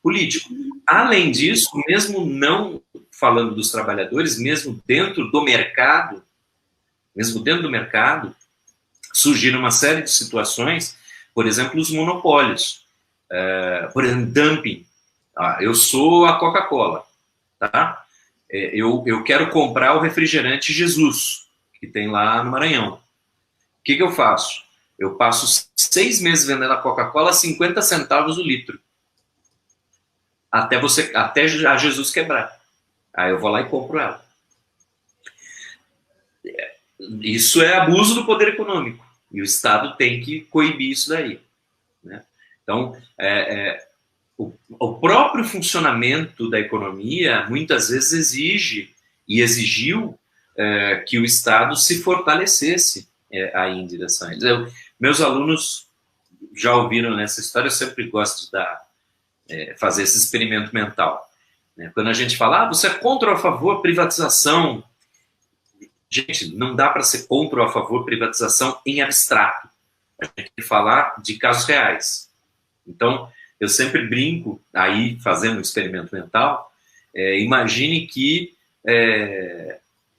político. Além disso, mesmo não falando dos trabalhadores, mesmo dentro do mercado, surgiram uma série de situações, por exemplo, os monopólios. Por exemplo, dumping. Eu sou a Coca-Cola, tá? Eu quero comprar o refrigerante Jesus, que tem lá no Maranhão. O que eu faço? Eu passo 6 meses vendendo a Coca-Cola a 50 centavos o litro. Até a Jesus quebrar. Aí eu vou lá e compro ela. Isso é abuso do poder econômico. E o Estado tem que coibir isso daí. Né? Então, o próprio funcionamento da economia muitas vezes exige e exigiu que o Estado se fortalecesse aí em direção a eles. Meus alunos já ouviram nessa história, eu sempre gosto de fazer esse experimento mental. Né? Quando a gente fala, você é contra ou a favor privatização? Gente, não dá para ser contra ou a favor privatização em abstrato. A gente tem que falar de casos reais. Então, eu sempre brinco, aí fazendo um experimento mental, imagine que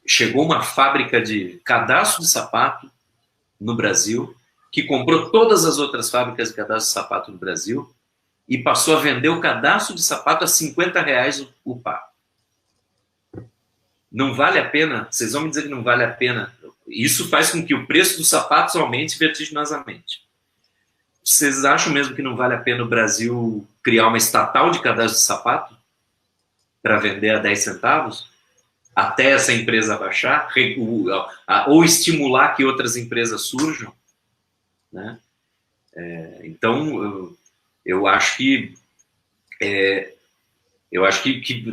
chegou uma fábrica de cadastro de sapato no Brasil, que comprou todas as outras fábricas de cadastro de sapato no Brasil e passou a vender o cadastro de sapato a R$50 o par. Não vale a pena? Vocês vão me dizer que não vale a pena Isso faz com que o preço dos sapatos aumente vertiginosamente. Vocês acham mesmo que não vale a pena o Brasil criar uma estatal de cadastro de sapato para vender a 10 centavos? Até essa empresa baixar? Ou estimular que outras empresas surjam? Né? Então, eu acho que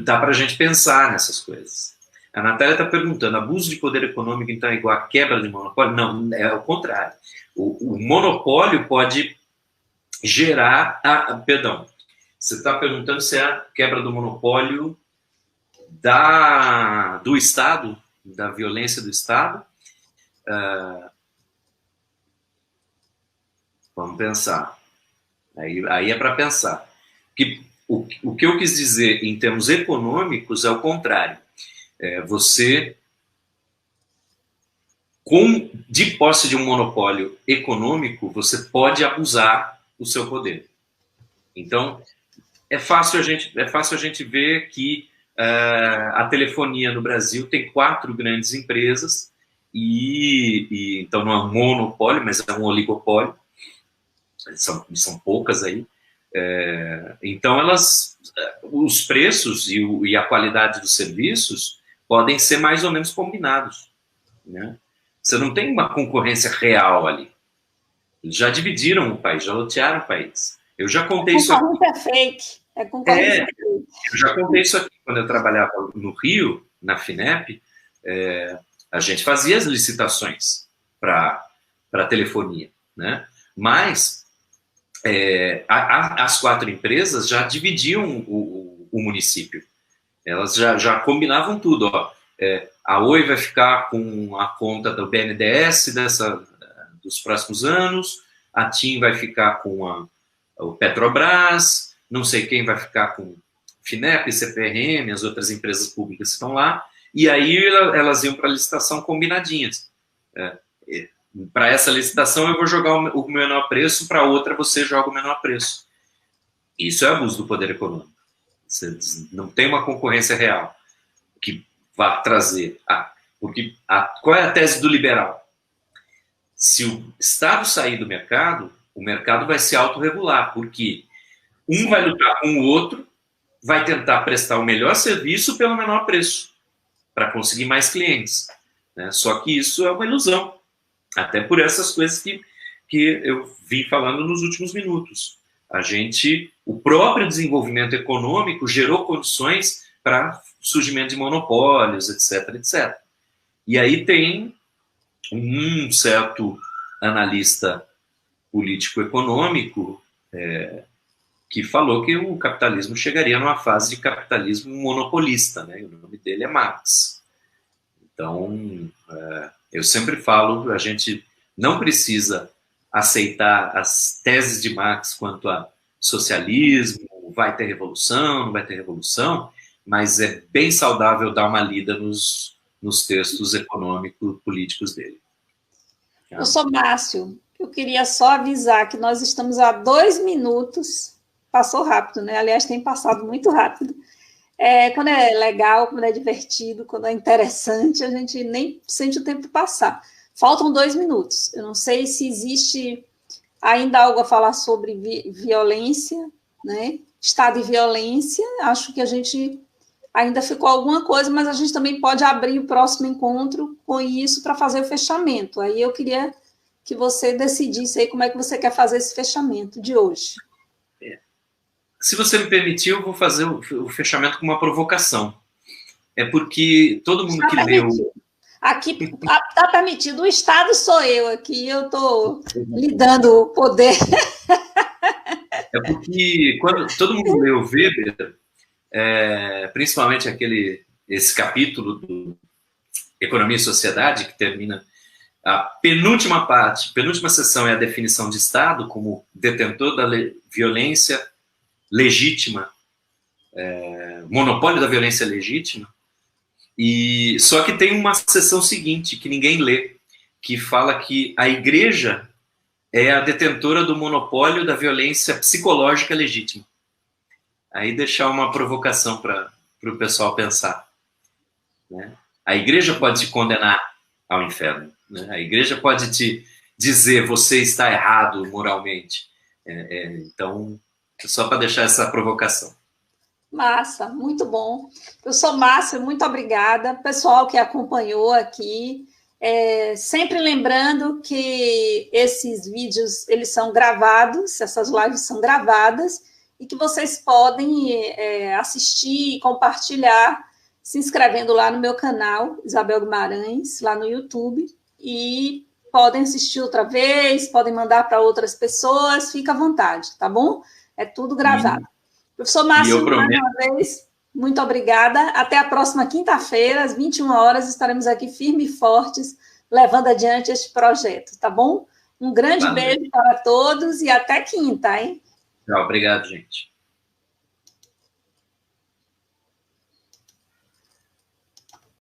dá para a gente pensar nessas coisas. A Natália está perguntando, abuso de poder econômico, então, é igual a quebra de monopólio? Não, é o contrário. O monopólio pode gerar... Perdão, você está perguntando se é a quebra do monopólio do Estado, da violência do Estado? Vamos pensar. Aí é para pensar. O que eu quis dizer em termos econômicos é o contrário. Você, de posse de um monopólio econômico, você pode abusar do seu poder. Então, é fácil a gente ver que a telefonia no Brasil tem 4 grandes empresas, então não é um monopólio, mas é um oligopólio. São poucas aí. Então, os preços e a qualidade dos serviços podem ser mais ou menos combinados. Né? Você não tem uma concorrência real ali. Já dividiram o país, já lotearam o país. Eu já contei isso aqui. É fake. Eu já contei isso aqui. Quando eu trabalhava no Rio, na FINEP, a gente fazia as licitações para telefonia. Né? Mas as 4 empresas já dividiam o município. Elas já combinavam tudo. Ó. A Oi vai ficar com a conta do BNDES dos próximos anos, a TIM vai ficar com o Petrobras, não sei quem vai ficar com FINEP, CPRM, as outras empresas públicas que estão lá, e aí elas iam para a licitação combinadinhas. Para essa licitação eu vou jogar o menor preço, para outra você joga o menor preço. Isso é abuso do poder econômico. Você não tem uma concorrência real que vá trazer. Qual é a tese do liberal? Se o Estado sair do mercado, o mercado vai se autorregular, porque um vai lutar com o outro, vai tentar prestar o melhor serviço pelo menor preço, para conseguir mais clientes. Né? Só que isso é uma ilusão, até por essas coisas que eu vim falando nos últimos minutos. O próprio desenvolvimento econômico gerou condições para surgimento de monopólios, etc, etc. E aí tem um certo analista político-econômico que falou que o capitalismo chegaria numa fase de capitalismo monopolista, né? O nome dele é Marx. Então, eu sempre falo, a gente não precisa aceitar as teses de Marx quanto a socialismo, vai ter revolução, não vai ter revolução, mas é bem saudável dar uma lida nos textos econômicos políticos dele. Eu sou Márcio, eu queria só avisar que nós estamos a 2 minutos, passou rápido, né? Aliás, tem passado muito rápido. Quando é legal, quando é divertido, quando é interessante, a gente nem sente o tempo passar. Faltam 2 minutos. Eu não sei se existe ainda algo a falar sobre violência, né? Estado de violência. Acho que a gente ainda ficou alguma coisa, mas a gente também pode abrir o próximo encontro com isso para fazer o fechamento. Aí eu queria que você decidisse aí como é que você quer fazer esse fechamento de hoje. Se você me permitir, eu vou fazer o fechamento com uma provocação. É porque todo mundo que leu... Aqui está permitido, o Estado sou eu aqui, eu estou lhe dando o poder. É porque quando todo mundo leu Weber, principalmente esse capítulo do Economia e Sociedade, que termina a penúltima sessão é a definição de Estado como detentor da violência legítima, monopólio da violência legítima. Só que tem uma seção seguinte, que ninguém lê, que fala que a igreja é a detentora do monopólio da violência psicológica legítima. Aí deixar uma provocação para o pessoal pensar. Né? A igreja pode te condenar ao inferno, né? A igreja pode te dizer, você está errado moralmente. Então, só para deixar essa provocação. Massa, muito bom. Eu sou Márcia, muito obrigada. Pessoal que acompanhou aqui, sempre lembrando que esses vídeos, eles são gravados, essas lives são gravadas, e que vocês podem assistir e compartilhar, se inscrevendo lá no meu canal, Isabel Guimarães, lá no YouTube, e podem assistir outra vez, podem mandar para outras pessoas, fica à vontade, tá bom? É tudo gravado. Professor Márcio, mais uma vez, muito obrigada. Até a próxima quinta-feira, às 21 horas, estaremos aqui firmes e fortes, levando adiante este projeto, tá bom? Um grande beijo para todos e até quinta, hein? Tchau, obrigado, gente.